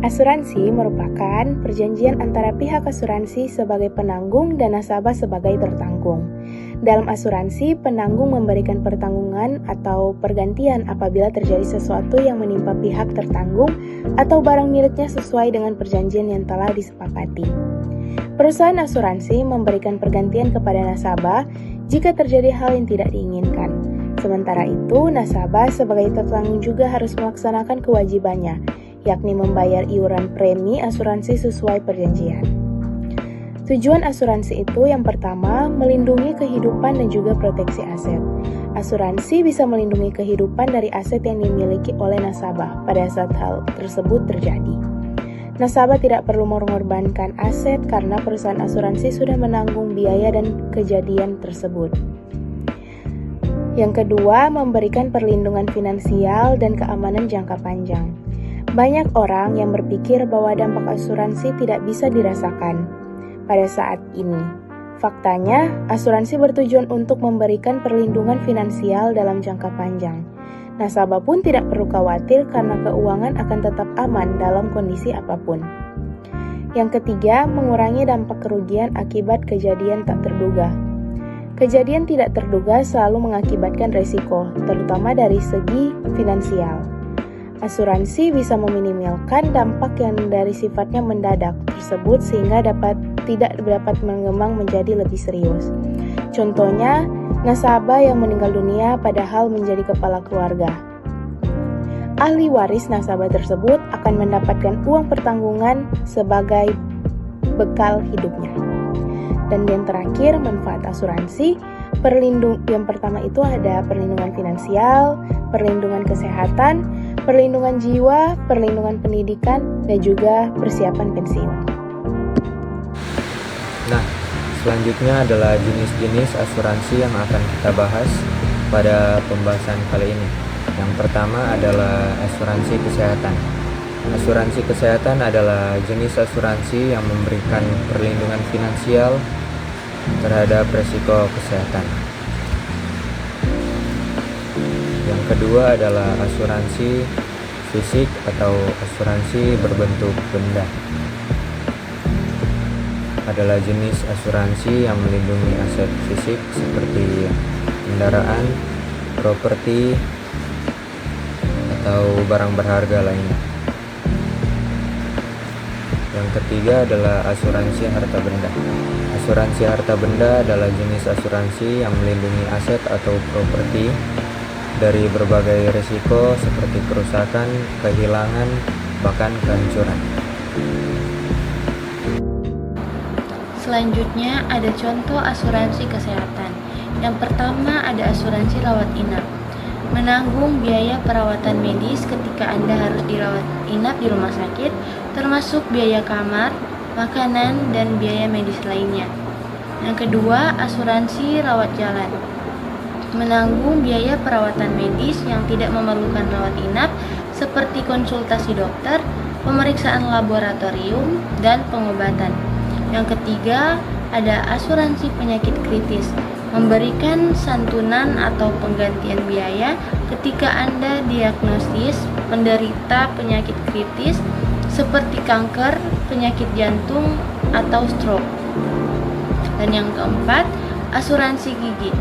Asuransi merupakan perjanjian antara pihak asuransi sebagai penanggung dan nasabah sebagai tertanggung. Dalam asuransi, penanggung memberikan pertanggungan atau pergantian apabila terjadi sesuatu yang menimpa pihak tertanggung atau barang miliknya sesuai dengan perjanjian yang telah disepakati. Perusahaan asuransi memberikan pergantian kepada nasabah jika terjadi hal yang tidak diinginkan. Sementara itu, nasabah sebagai tertanggung juga harus melaksanakan kewajibannya, yakni membayar iuran premi asuransi sesuai perjanjian. Tujuan asuransi itu yang pertama, melindungi kehidupan dan juga proteksi aset. Asuransi bisa melindungi kehidupan dari aset yang dimiliki oleh nasabah pada saat hal tersebut terjadi. Nasabah tidak perlu mengorbankan aset karena perusahaan asuransi sudah menanggung biaya dan kejadian tersebut. Yang kedua, memberikan perlindungan finansial dan keamanan jangka panjang. Banyak orang yang berpikir bahwa dampak asuransi tidak bisa dirasakan pada saat ini. Faktanya, asuransi bertujuan untuk memberikan perlindungan finansial dalam jangka panjang. Nasabah pun tidak perlu khawatir karena keuangan akan tetap aman dalam kondisi apapun. Yang ketiga, mengurangi dampak kerugian akibat kejadian tak terduga. Kejadian tidak terduga selalu mengakibatkan resiko, terutama dari segi finansial. Asuransi bisa meminimalkan dampak yang dari sifatnya mendadak tersebut sehingga tidak dapat mengembang menjadi lebih serius. Contohnya, nasabah yang meninggal dunia padahal menjadi kepala keluarga. Ahli waris nasabah tersebut akan mendapatkan uang pertanggungan sebagai bekal hidupnya. Dan yang terakhir, manfaat asuransi. Yang pertama itu ada perlindungan finansial, perlindungan kesehatan, perlindungan jiwa, perlindungan pendidikan, dan juga persiapan pensiun. Nah, selanjutnya adalah jenis-jenis asuransi yang akan kita bahas pada pembahasan kali ini. Yang pertama adalah asuransi kesehatan. Asuransi kesehatan adalah jenis asuransi yang memberikan perlindungan finansial terhadap resiko kesehatan. Yang kedua adalah asuransi fisik atau asuransi berbentuk benda. Adalah jenis asuransi yang melindungi aset fisik seperti kendaraan, properti, atau barang berharga lainnya. Yang ketiga adalah asuransi harta benda. Asuransi harta benda adalah jenis asuransi yang melindungi aset atau properti dari berbagai risiko seperti kerusakan, kehilangan, bahkan kehancuran. Selanjutnya ada contoh asuransi kesehatan. Yang pertama ada asuransi rawat inap. Menanggung biaya perawatan medis ketika Anda harus dirawat inap di rumah sakit, termasuk biaya kamar, makanan, dan biaya medis lainnya. Yang kedua, asuransi rawat jalan. Menanggung biaya perawatan medis yang tidak memerlukan rawat inap seperti konsultasi dokter, pemeriksaan laboratorium, dan pengobatan. Yang ketiga, ada asuransi penyakit kritis. Memberikan santunan atau penggantian biaya ketika Anda diagnosis penderita penyakit kritis seperti kanker, penyakit jantung, atau stroke. Dan yang keempat, asuransi gigi.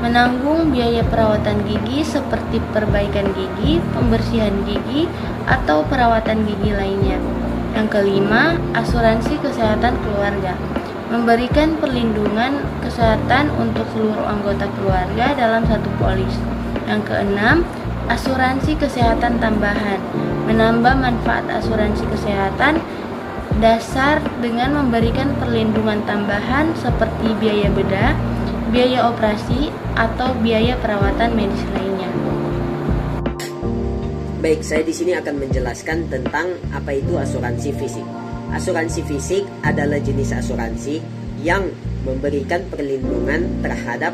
Menanggung biaya perawatan gigi seperti perbaikan gigi, pembersihan gigi, atau perawatan gigi lainnya. Yang kelima, asuransi kesehatan keluarga. Memberikan perlindungan kesehatan untuk seluruh anggota keluarga dalam satu polis. Yang keenam, asuransi kesehatan tambahan. Menambah manfaat asuransi kesehatan dasar dengan memberikan perlindungan tambahan seperti biaya bedah, biaya operasi, atau biaya perawatan medis lainnya. Baik, saya di sini akan menjelaskan tentang apa itu asuransi fisik. Asuransi fisik adalah jenis asuransi yang memberikan perlindungan terhadap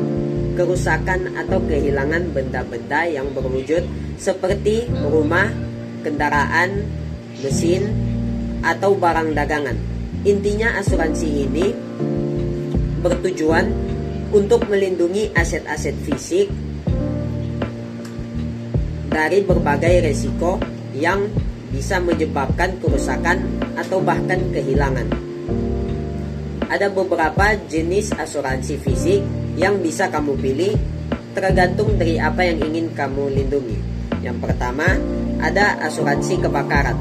kerusakan atau kehilangan benda-benda yang berwujud seperti rumah, kendaraan, mesin, atau barang dagangan. Intinya asuransi ini bertujuan untuk melindungi aset-aset fisik dari berbagai resiko yang bisa menyebabkan kerusakan atau bahkan kehilangan. Ada beberapa jenis asuransi fisik yang bisa kamu pilih tergantung dari apa yang ingin kamu lindungi. Yang pertama, ada asuransi kebakaran.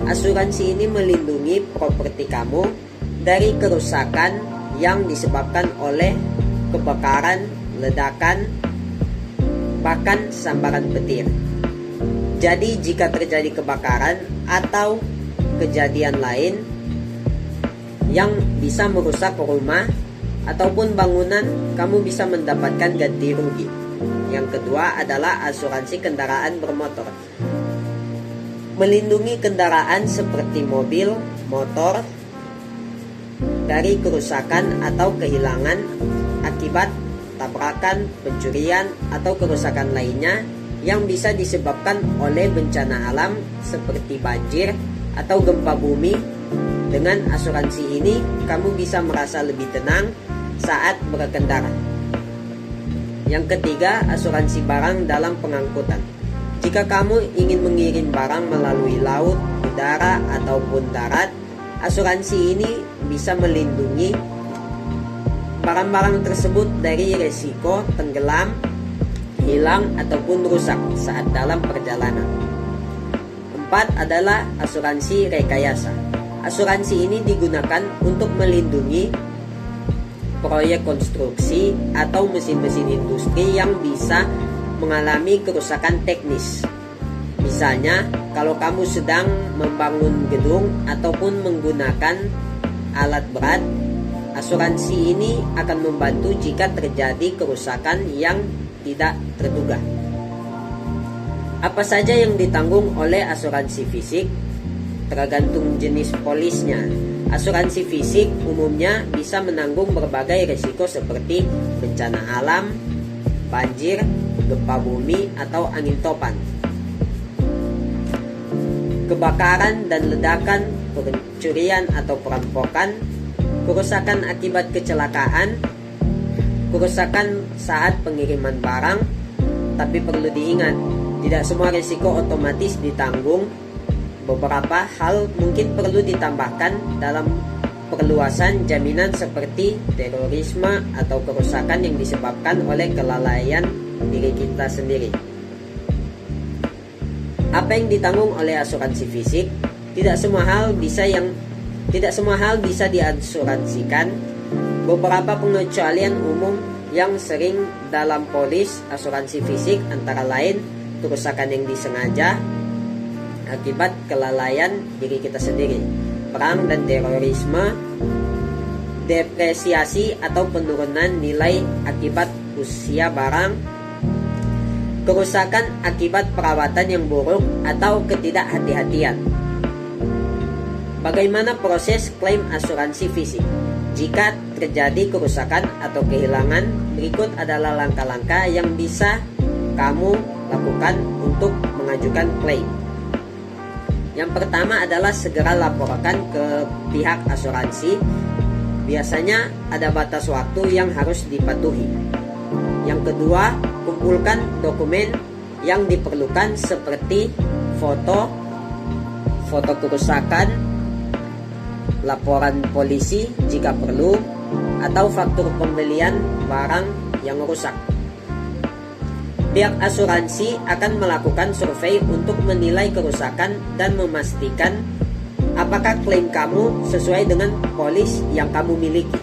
Asuransi ini melindungi properti kamu dari kerusakan yang disebabkan oleh kebakaran, ledakan, bahkan sambaran petir. Jadi jika terjadi kebakaran atau kejadian lain yang bisa merusak rumah ataupun bangunan, kamu bisa mendapatkan ganti rugi. Yang kedua adalah asuransi kendaraan bermotor. Melindungi kendaraan seperti mobil, motor dari kerusakan atau kehilangan akibat tabrakan, pencurian, atau kerusakan lainnya yang bisa disebabkan oleh bencana alam seperti banjir atau gempa bumi. Dengan asuransi ini, kamu bisa merasa lebih tenang saat berkendara. Yang ketiga, asuransi barang dalam pengangkutan. Jika kamu ingin mengirim barang melalui laut, udara, ataupun darat, asuransi ini bisa melindungi barang-barang tersebut dari resiko tenggelam, hilang, ataupun rusak saat dalam perjalanan. 4 adalah asuransi rekayasa. Asuransi ini digunakan untuk melindungi proyek konstruksi atau mesin-mesin industri yang bisa mengalami kerusakan teknis. Misalnya, kalau kamu sedang membangun gedung ataupun menggunakan alat berat, asuransi ini akan membantu jika terjadi kerusakan yang tidak terduga. Apa saja yang ditanggung oleh asuransi fisik? Tergantung jenis polisnya. Asuransi fisik umumnya bisa menanggung berbagai risiko seperti bencana alam, banjir, gempa bumi, atau angin topan, kebakaran dan ledakan, pencurian atau perampokan, kerusakan akibat kecelakaan, kerusakan saat pengiriman barang. Tapi perlu diingat, tidak semua risiko otomatis ditanggung. Beberapa hal mungkin perlu ditambahkan dalam perluasan jaminan seperti terorisme atau kerusakan yang disebabkan oleh kelalaian diri kita sendiri. Apa yang ditanggung oleh asuransi fisik? Tidak semua hal bisa diasuransikan. Beberapa pengecualian umum yang sering dalam polis asuransi fisik antara lain kerusakan yang disengaja akibat kelalaian diri kita sendiri, perang dan terorisme, depresiasi atau penurunan nilai akibat usia barang, kerusakan akibat perawatan yang buruk atau ketidakhati-hatian. Bagaimana proses klaim asuransi fisik? Jika terjadi kerusakan atau kehilangan, berikut adalah langkah-langkah yang bisa kamu lakukan untuk mengajukan klaim. Yang pertama adalah segera laporkan ke pihak asuransi. Biasanya ada batas waktu yang harus dipatuhi. Yang kedua, kumpulkan dokumen yang diperlukan seperti foto kerusakan, laporan polisi jika perlu, atau faktur pembelian barang yang rusak. Pihak asuransi akan melakukan survei untuk menilai kerusakan dan memastikan apakah klaim kamu sesuai dengan polis yang kamu miliki.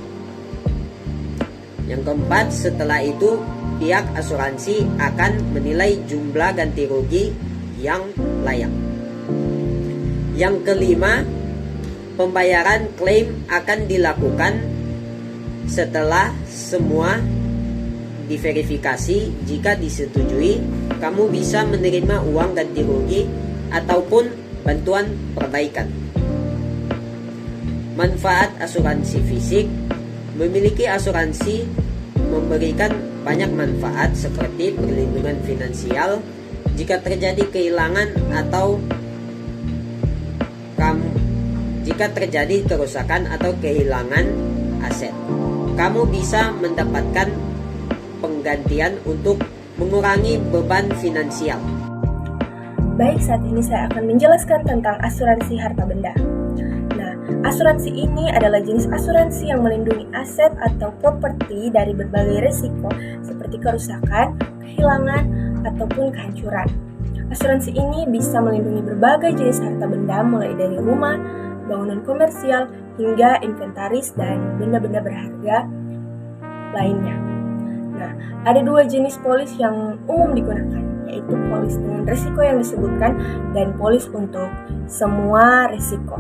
Yang keempat, setelah itu pihak asuransi akan menilai jumlah ganti rugi yang layak. Yang kelima, pembayaran klaim akan dilakukan setelah semua diverifikasi. Jika disetujui, kamu bisa menerima uang ganti rugi ataupun bantuan perbaikan. Manfaat asuransi fisik. Memiliki asuransi memberikan banyak manfaat seperti perlindungan finansial jika terjadi kehilangan atau jika terjadi kerusakan atau kehilangan aset. Kamu bisa mendapatkan penggantian untuk mengurangi beban finansial. Baik, saat ini saya akan menjelaskan tentang asuransi harta benda. Nah, asuransi ini adalah jenis asuransi yang melindungi aset atau properti dari berbagai risiko seperti kerusakan, kehilangan, ataupun kehancuran. Asuransi ini bisa melindungi berbagai jenis harta benda mulai dari rumah, bangunan komersial, hingga inventaris dan benda-benda berharga lainnya. Nah, ada dua jenis polis yang umum digunakan, yaitu polis dengan risiko yang disebutkan dan polis untuk semua risiko.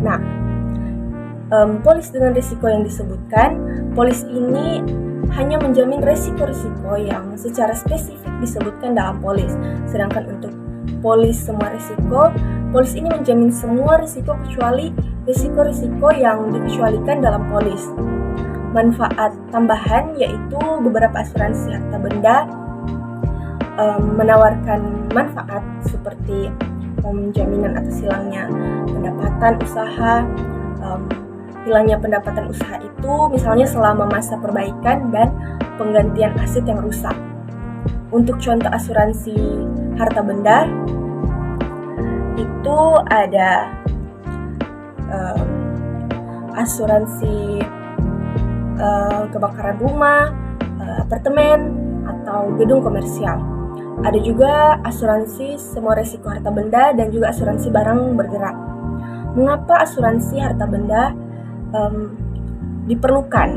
Nah, polis dengan risiko yang disebutkan, polis ini hanya menjamin risiko-risiko yang secara spesifik disebutkan dalam polis. Sedangkan untuk polis semua risiko, polis ini menjamin semua risiko kecuali risiko-risiko yang dikecualikan dalam polis. Manfaat tambahan yaitu beberapa asuransi harta benda menawarkan manfaat seperti jaminan atas hilangnya pendapatan usaha. Hilangnya pendapatan usaha itu misalnya selama masa perbaikan dan penggantian aset yang rusak. Untuk contoh asuransi harta benda itu ada asuransi kebakaran rumah, apartemen, atau gedung komersial. Ada juga asuransi semua risiko harta benda dan juga asuransi barang bergerak. Mengapa asuransi harta benda diperlukan?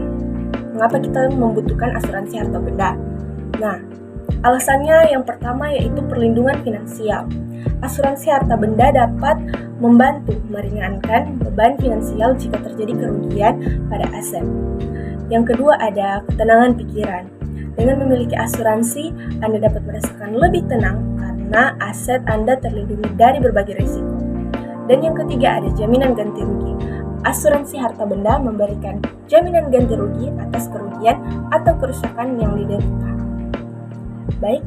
Mengapa kita membutuhkan asuransi harta benda? Nah, alasannya yang pertama yaitu perlindungan finansial. Asuransi harta benda dapat membantu meringankan beban finansial jika terjadi kerugian pada aset. Yang kedua ada ketenangan pikiran. Dengan memiliki asuransi, Anda dapat merasakan lebih tenang karena aset Anda terlindungi dari berbagai risiko. Dan yang ketiga ada jaminan ganti rugi. Asuransi harta benda memberikan jaminan ganti rugi atas kerugian atau kerusakan yang diderita. Baik,